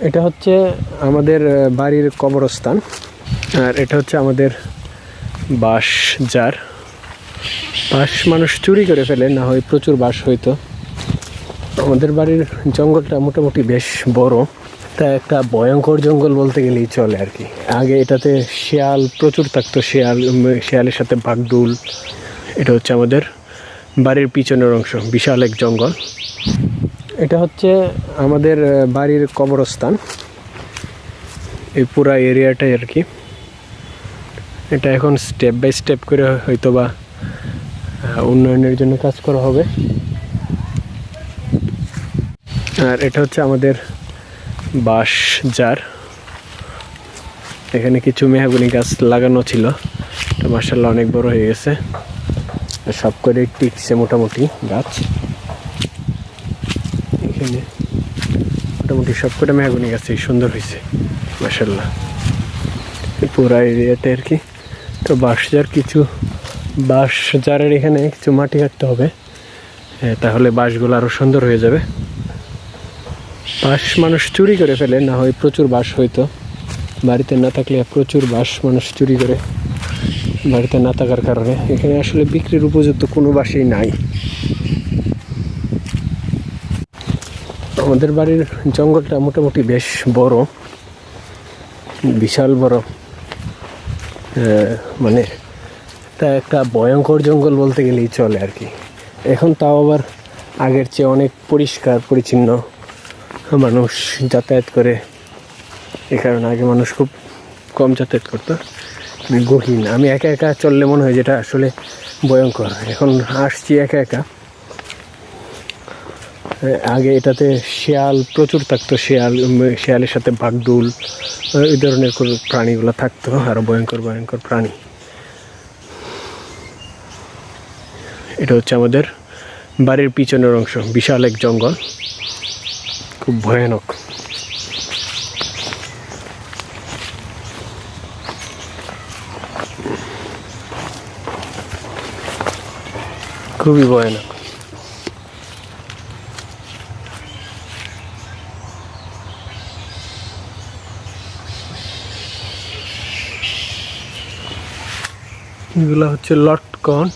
এটা হচ্ছে আমাদের বাড়ির কবরস্থান, আর এটা হচ্ছে আমাদের বাঁশ জার। বাঁশ মানুষ চুরি করে ফেলে, না হয় প্রচুর বাঁশ হইতো। আমাদের বাড়ির জঙ্গলটা মোটামুটি বেশ বড়, তা একটা ভয়ঙ্কর জঙ্গল বলতে গেলেই চলে আর কি। আগে এটাতে শিয়াল প্রচুর থাকতো, শিয়ালের সাথে বাঘডুল। এটা হচ্ছে আমাদের বাড়ির পিছনের অংশ, বিশাল এক জঙ্গল। এটা হচ্ছে আমাদের বাড়ির কবরস্থান, এই পুরা এরিয়াটাই আর কি। এটা এখন স্টেপ বাই স্টেপ করে হয়তো বা উন্নয়নের জন্য কাজ করা হবে। আর এটা হচ্ছে আমাদের বাঁশ জার। এখানে কিছু মেহগনি গাছ লাগানো ছিল, এটা মাশাআল্লাহ অনেক বড় হয়ে গেছে, সব করে টিকছে মোটামুটি গাছ। এখানে মোটামুটি সব কটা মেহগনি গাছ সুন্দর হয়েছে মাশাআল্লাহ, পুরা এরিয়াতে আর কি। তো বাঁশ জারের এখানে কিছু মাটি কাটতে হবে, তাহলে বাঁশগুলো আরও সুন্দর হয়ে যাবে। বাঁশ মানুষ চুরি করে ফেলে, না হয় প্রচুর বাঁশ হইতো। বাড়িতে না থাকলে প্রচুর বাঁশ মানুষ চুরি করে, বাড়িতে না থাকার কারণে এখানে আসলে বিক্রির উপযুক্ত কোনো বাঁশই নাই। আমাদের বাড়ির জঙ্গলটা মোটামুটি বেশ বড়, বিশাল বড়, মানে তা একটা ভয়ঙ্কর জঙ্গল বলতে গেলেই চলে আর কি। এখন তাও আবার আগের চেয়ে অনেক পরিষ্কার পরিচ্ছন্ন, মানুষ যাতায়াত করে। এই কারণে আগে মানুষ খুব কম যাতায়াত করতো, গহীন। আমি একা একা চললে মনে হয় যেটা আসলে ভয়ঙ্কর। এখন আসছি একা একা। আগে এটাতে শিয়াল প্রচুর থাকতো, শিয়ালের সাথে বাঘডুল, এই ধরনের প্রাণীগুলো থাকতো, আরও ভয়ঙ্কর ভয়ঙ্কর প্রাণী। এটা হচ্ছে আমাদের বাড়ির পিছনের অংশ, বিশাল এক জঙ্গল, খুব ভয়ানক। খুবই ভয়ানক। এগুলো হচ্ছে লটকন।